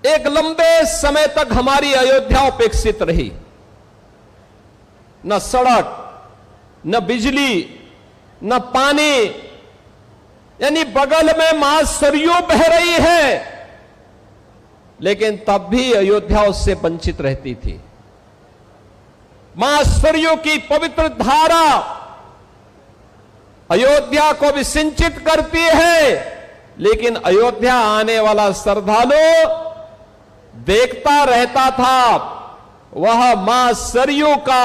एक लंबे समय तक हमारी अयोध्या उपेक्षित रही। न सड़क, न बिजली, न पानी, यानी बगल में मां सरयू बह रही है, लेकिन तब भी अयोध्या उससे वंचित रहती थी। मां सरयू की पवित्र धारा अयोध्या को भी सिंचित करती है, लेकिन अयोध्या आने वाला श्रद्धालु देखता रहता था, वह मां सरयू का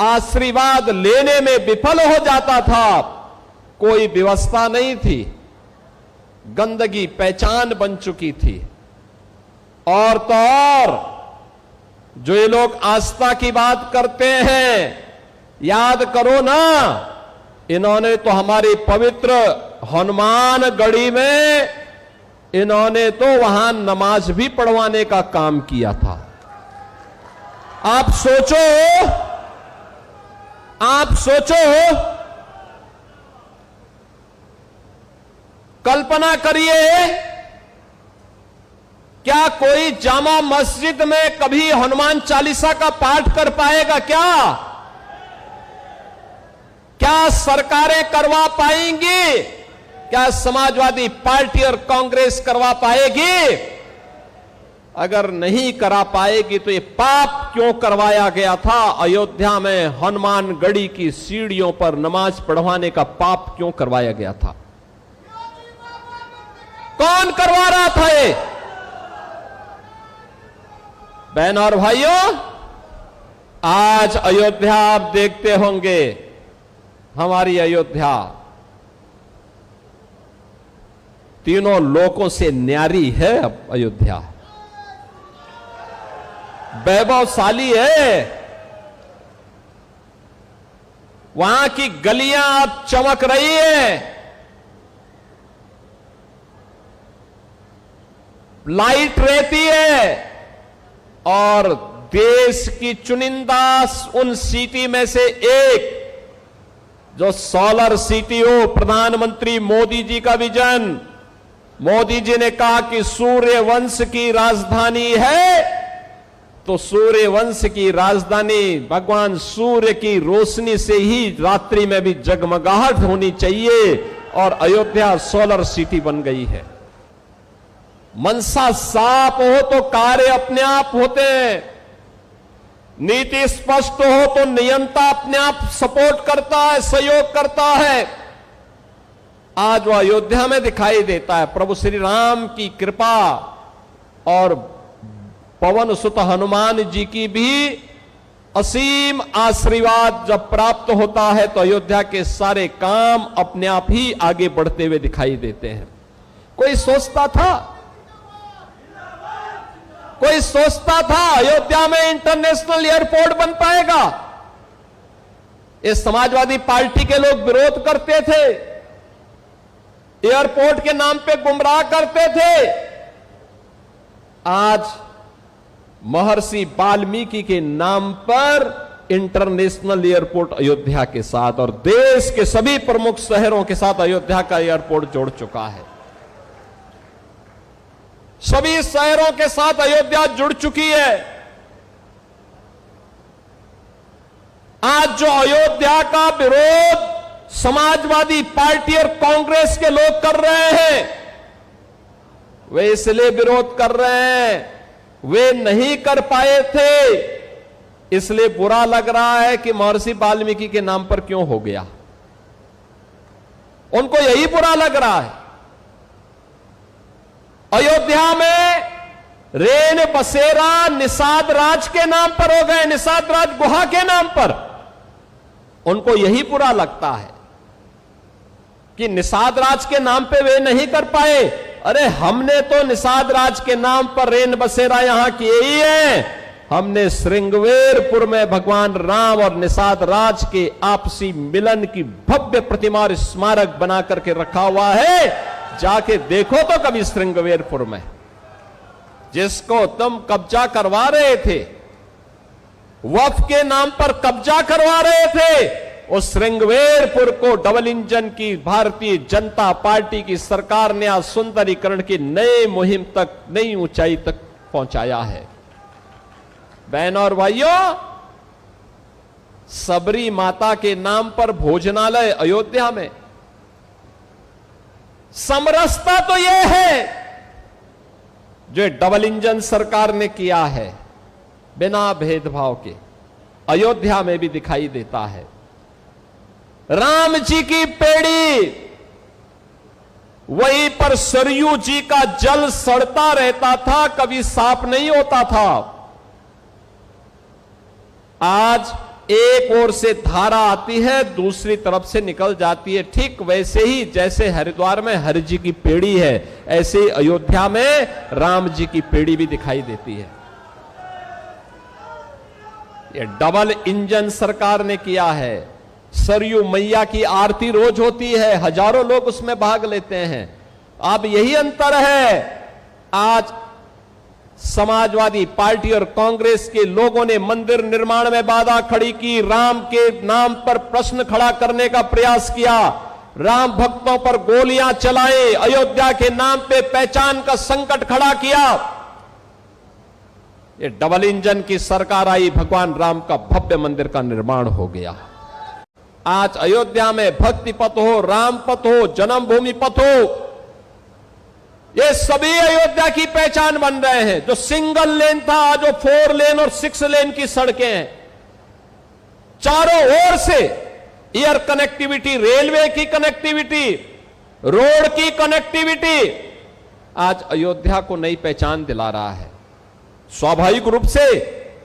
आशीर्वाद लेने में विफल हो जाता था। कोई व्यवस्था नहीं थी, गंदगी पहचान बन चुकी थी। और तो और जो ये लोग आस्था की बात करते हैं, याद करो ना, इन्होंने तो हमारी पवित्र हनुमानगढ़ी में इन्होंने तो वहां नमाज भी पढ़वाने का काम किया था। आप सोचो, कल्पना करिए, क्या कोई जामा मस्जिद में कभी हनुमान चालीसा का पाठ कर पाएगा? क्या सरकारें करवा पाएंगी? क्या समाजवादी पार्टी और कांग्रेस करवा पाएगी? अगर नहीं करा पाएगी तो ये पाप क्यों करवाया गया था? अयोध्या में हनुमानगढ़ी की सीढ़ियों पर नमाज पढ़वाने का पाप क्यों करवाया गया था? कौन करवा रहा था ये? बहनों और भाइयों, आज अयोध्या आप देखते होंगे, हमारी अयोध्या तीनों लोकों से न्यारी है। अब अयोध्या वैभवशाली है। वहां की गलियां अब चमक रही है, लाइट रहती है, और देश की चुनिंदा उन सिटी में से एक जो सोलर सिटी हो, प्रधानमंत्री मोदी जी का विजन। मोदी जी ने कहा कि सूर्य वंश की राजधानी है, तो सूर्य वंश की राजधानी भगवान सूर्य की रोशनी से ही रात्रि में भी जगमगाहट होनी चाहिए, और अयोध्या सोलर सिटी बन गई है। मनसा साफ हो तो कार्य अपने आप होते हैं, नीति स्पष्ट हो तो नियंता अपने आप सपोर्ट करता है, सहयोग करता है। आज वह अयोध्या में दिखाई देता है। प्रभु श्री राम की कृपा और पवन सुत हनुमान जी की भी असीम आशीर्वाद जब प्राप्त होता है तो अयोध्या के सारे काम अपने आप ही आगे बढ़ते हुए दिखाई देते हैं। कोई सोचता था अयोध्या में इंटरनेशनल एयरपोर्ट बन पाएगा? इस समाजवादी पार्टी के लोग विरोध करते थे, एयरपोर्ट के नाम पे गुमराह करते थे। आज महर्षि वाल्मीकि के नाम पर इंटरनेशनल एयरपोर्ट अयोध्या के साथ और देश के सभी प्रमुख शहरों के साथ अयोध्या का एयरपोर्ट जोड़ चुका है। सभी शहरों के साथ अयोध्या जुड़ चुकी है। आज जो अयोध्या का विरोध समाजवादी पार्टी और कांग्रेस के लोग कर रहे हैं, वे इसलिए विरोध कर रहे हैं, वे नहीं कर पाए थे, इसलिए बुरा लग रहा है कि महर्षि वाल्मीकि के नाम पर क्यों हो गया। उनको यही बुरा लग रहा है। अयोध्या में रेन बसेरा निषाद राज के नाम पर हो गए, निषाद राज गुहा के नाम पर। उनको यही बुरा लगता है कि निषाद राज के नाम पे वे नहीं कर पाए। अरे हमने तो निषाद राज के नाम पर रेन बसेरा यहां किए ही है। हमने श्रृंगवेरपुर में भगवान राम और निषाद राज के आपसी मिलन की भव्य प्रतिमा और स्मारक बना करके रखा हुआ है। जाके देखो तो कभी श्रृंगवेरपुर में, जिसको तुम कब्जा करवा रहे थे, वक्फ के नाम पर कब्जा करवा रहे थे, उस श्रृंगवेरपुर को डबल इंजन की भारतीय जनता पार्टी की सरकार ने आज सुंदरीकरण की नई मुहिम तक, नई ऊंचाई तक पहुंचाया है। बहनों और भाइयों, सबरी माता के नाम पर भोजनालय अयोध्या में, समरसता तो यह है जो डबल इंजन सरकार ने किया है, बिना भेदभाव के अयोध्या में भी दिखाई देता है। राम जी की पेड़ी, वहीं पर सरयू जी का जल सड़ता रहता था, कभी साफ नहीं होता था। आज एक ओर से धारा आती है, दूसरी तरफ से निकल जाती है। ठीक वैसे ही जैसे हरिद्वार में हरि जी की पेड़ी है, ऐसे ही अयोध्या में राम जी की पेड़ी भी दिखाई देती है। ये डबल इंजन सरकार ने किया है। सरयू मैया की आरती रोज होती है, हजारों लोग उसमें भाग लेते हैं। अब यही अंतर है, आज समाजवादी पार्टी और कांग्रेस के लोगों ने मंदिर निर्माण में बाधा खड़ी की, राम के नाम पर प्रश्न खड़ा करने का प्रयास किया, राम भक्तों पर गोलियां चलाई, अयोध्या के नाम पे पहचान का संकट खड़ा किया। ये डबल इंजन की सरकार आई, भगवान राम का भव्य मंदिर का निर्माण हो गया। आज अयोध्या में भक्ति पथ हो, राम पथ हो, जन्मभूमि पथ हो, ये सभी अयोध्या की पहचान बन रहे हैं। जो सिंगल लेन था, जो 4 लेन और 6 लेन की सड़कें हैं, चारों ओर से एयर कनेक्टिविटी, रेलवे की कनेक्टिविटी, रोड की कनेक्टिविटी, आज अयोध्या को नई पहचान दिला रहा है। स्वाभाविक रूप से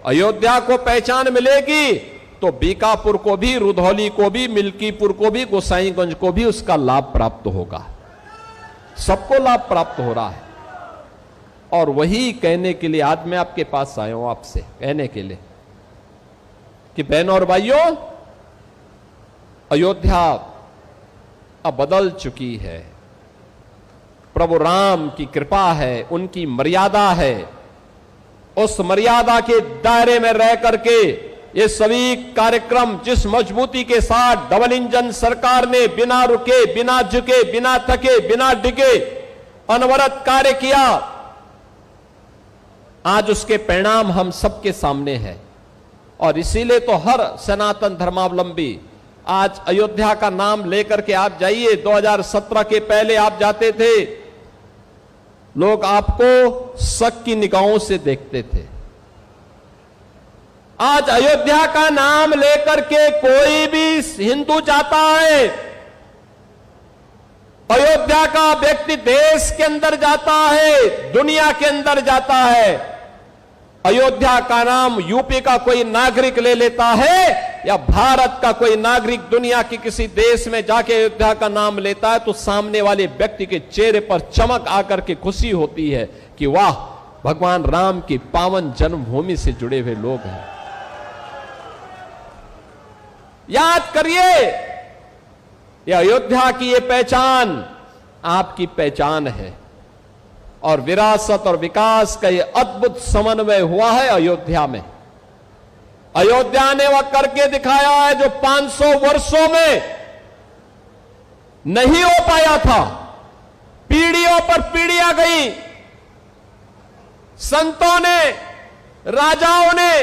अयोध्या को पहचान मिलेगी तो बीकापुर को भी, रुधौली को भी, मिल्कीपुर को भी, गोसाईगंज को भी उसका लाभ प्राप्त होगा। सबको लाभ प्राप्त हो रहा है। और वही कहने के लिए आज मैं आपके पास आया हूं, आपसे कहने के लिए कि बहनों और भाइयों, अयोध्या अब बदल चुकी है। प्रभु राम की कृपा है, उनकी मर्यादा है। उस मर्यादा के दायरे में रह करके ये सभी कार्यक्रम जिस मजबूती के साथ डबल इंजन सरकार ने बिना रुके, बिना झुके, बिना थके, बिना डिगे अनवरत कार्य किया, आज उसके परिणाम हम सबके सामने हैं। और इसीलिए तो हर सनातन धर्मावलंबी आज अयोध्या का नाम लेकर के आप जाइए। 2017 के पहले आप जाते थे, लोग आपको शक की निगाहों से देखते थे। आज अयोध्या का नाम लेकर के कोई भी हिंदू जाता है, अयोध्या का व्यक्ति देश के अंदर जाता है, दुनिया के अंदर जाता है। अयोध्या का नाम यूपी का कोई नागरिक ले लेता है या भारत का कोई नागरिक दुनिया के किसी देश में जाके अयोध्या का नाम लेता है तो सामने वाले व्यक्ति के चेहरे पर चमक आकर के खुशी होती है कि वाह, भगवान राम की पावन जन्मभूमि से जुड़े हुए लोग हैं। याद करिए, यह अयोध्या की ये पहचान आपकी पहचान है और विरासत और विकास का ये अद्भुत समन्वय हुआ है अयोध्या में। अयोध्या ने वह करके दिखाया है जो 500 वर्षों में नहीं हो पाया था। पीढ़ियों पर पीढ़ियां गई, संतों ने, राजाओं ने,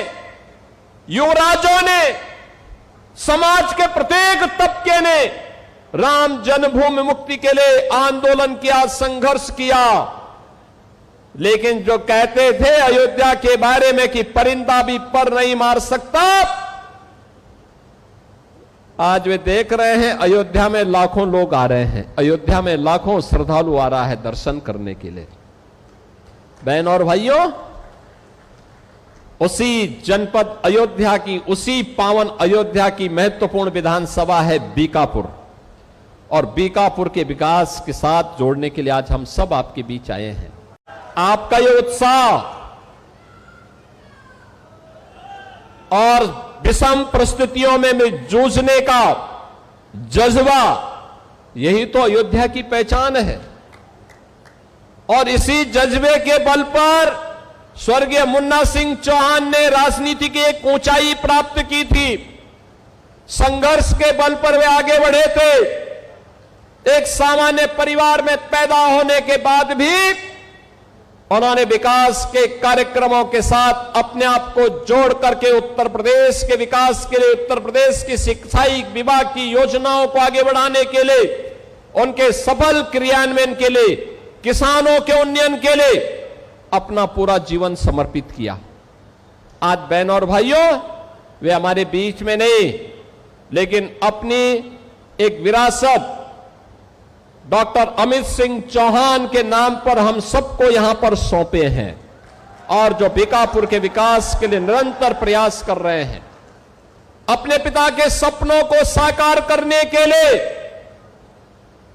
युवराजों ने, समाज के प्रत्येक तबके ने राम जन्मभूमि मुक्ति के लिए आंदोलन किया, संघर्ष किया। लेकिन जो कहते थे अयोध्या के बारे में कि परिंदा भी पर नहीं मार सकता, आज वे देख रहे हैं अयोध्या में लाखों लोग आ रहे हैं, अयोध्या में लाखों श्रद्धालु आ रहा है दर्शन करने के लिए। बहनों और भाइयों, उसी जनपद अयोध्या की, उसी पावन अयोध्या की महत्वपूर्ण विधानसभा है बीकापुर, और बीकापुर के विकास के साथ जोड़ने के लिए आज हम सब आपके बीच आए हैं। आपका ये उत्साह और विषम परिस्थितियों में जूझने का जज्बा, यही तो अयोध्या की पहचान है। और इसी जज्बे के बल पर स्वर्गीय मुन्ना सिंह चौहान ने राजनीति की एक ऊंचाई प्राप्त की थी। संघर्ष के बल पर वे आगे बढ़े थे। एक सामान्य परिवार में पैदा होने के बाद भी उन्होंने विकास के कार्यक्रमों के साथ अपने आप को जोड़ करके उत्तर प्रदेश के विकास के लिए, उत्तर प्रदेश की शिक्षाई विभाग की योजनाओं को आगे बढ़ाने के लिए, उनके सफल क्रियान्वयन के लिए, किसानों के उन्नयन के लिए अपना पूरा जीवन समर्पित किया। आज बहनों और भाइयों, वे हमारे बीच में नहीं, लेकिन अपनी एक विरासत डॉक्टर अमित सिंह चौहान के नाम पर हम सबको यहां पर सौंपे हैं और जो बीकापुर के विकास के लिए निरंतर प्रयास कर रहे हैं। अपने पिता के सपनों को साकार करने के लिए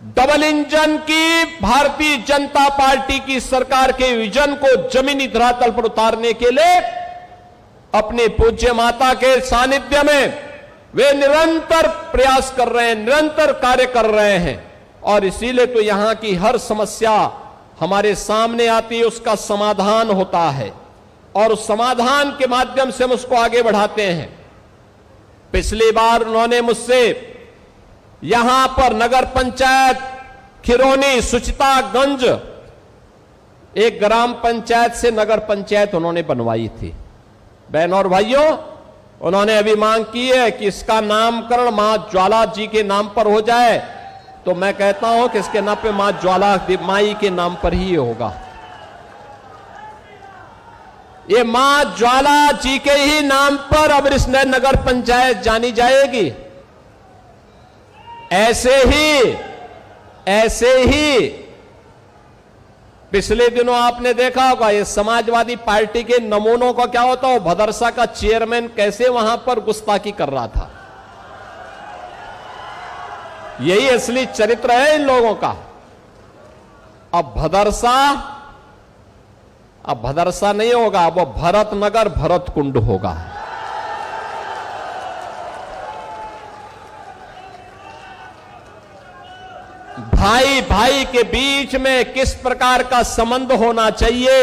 डबल इंजन की भारतीय जनता पार्टी की सरकार के विजन को जमीनी धरातल पर उतारने के लिए अपने पूज्य माता के सानिध्य में वे निरंतर प्रयास कर रहे हैं, निरंतर कार्य कर रहे हैं। और इसीलिए तो यहां की हर समस्या हमारे सामने आती है, उसका समाधान होता है और उस समाधान के माध्यम से हम उसको आगे बढ़ाते हैं। पिछली बार उन्होंने मुझसे यहां पर नगर पंचायत खिरोनी सुचितागंज, एक ग्राम पंचायत से नगर पंचायत उन्होंने बनवाई थी। बहनों और भाइयों, उन्होंने अभी मांग की है कि इसका नामकरण मां ज्वाला जी के नाम पर हो जाए, तो मैं कहता हूं कि इसके नाम पे मां ज्वाला माई के नाम पर ही होगा। ये मां ज्वाला जी के ही नाम पर अब इस नगर पंचायत जानी जाएगी। ऐसे ही पिछले दिनों आपने देखा होगा, ये समाजवादी पार्टी के नमूनों का क्या होता है, भदरसा का चेयरमैन कैसे वहां पर गुस्ताखी कर रहा था। यही असली चरित्र है इन लोगों का। अब भदरसा नहीं होगा, वो भरतनगर भरतकुंड होगा। भाई भाई के बीच में किस प्रकार का संबंध होना चाहिए,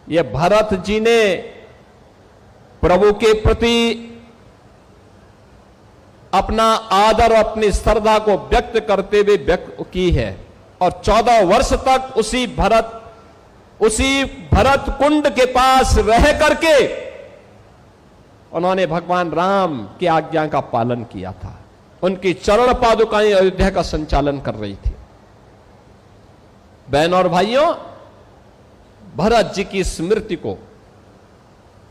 ये भरत जी ने प्रभु के प्रति अपना आदर और अपनी श्रद्धा को व्यक्त करते हुए व्यक्त की है और 14 वर्ष तक उसी भरत कुंड के पास रह करके उन्होंने भगवान राम की आज्ञा का पालन किया था। उनकी चरण पादुकाएं अयोध्या का संचालन कर रही थी। बहनों और भाइयों, भरत जी की स्मृति को,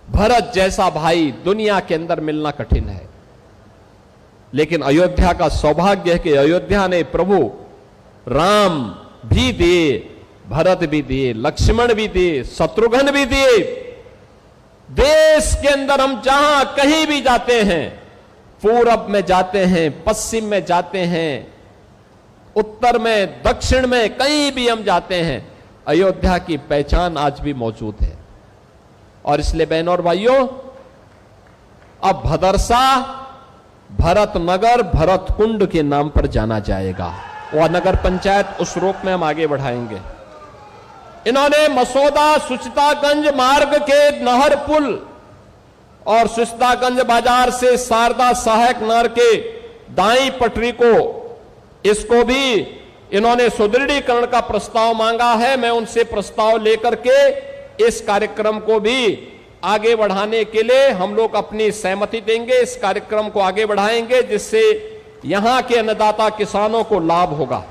भरत जैसा भाई दुनिया के अंदर मिलना कठिन है, लेकिन अयोध्या का सौभाग्य है कि अयोध्या ने प्रभु राम भी दिए, भरत भी दिए, लक्ष्मण भी दिए, शत्रुघ्न भी दिए। देश के अंदर हम जहां कहीं भी जाते हैं, पूरब में जाते हैं, पश्चिम में जाते हैं, उत्तर में, दक्षिण में, कहीं भी हम जाते हैं, अयोध्या की पहचान आज भी मौजूद है। और इसलिए बहनों और भाइयों, अब भदरसा भरतनगर भरतकुंड के नाम पर जाना जाएगा और नगर पंचायत उस रूप में हम आगे बढ़ाएंगे। इन्होंने मसौदा सुचितागंज मार्ग के नहर पुल और सुचितागंज बाजार से शारदा सहायक नहर के दाई पटरी को, इसको भी इन्होंने सुदृढ़ीकरण का प्रस्ताव मांगा है। मैं उनसे प्रस्ताव लेकर के इस कार्यक्रम को भी आगे बढ़ाने के लिए हम लोग अपनी सहमति देंगे, इस कार्यक्रम को आगे बढ़ाएंगे, जिससे यहां के अन्नदाता किसानों को लाभ होगा।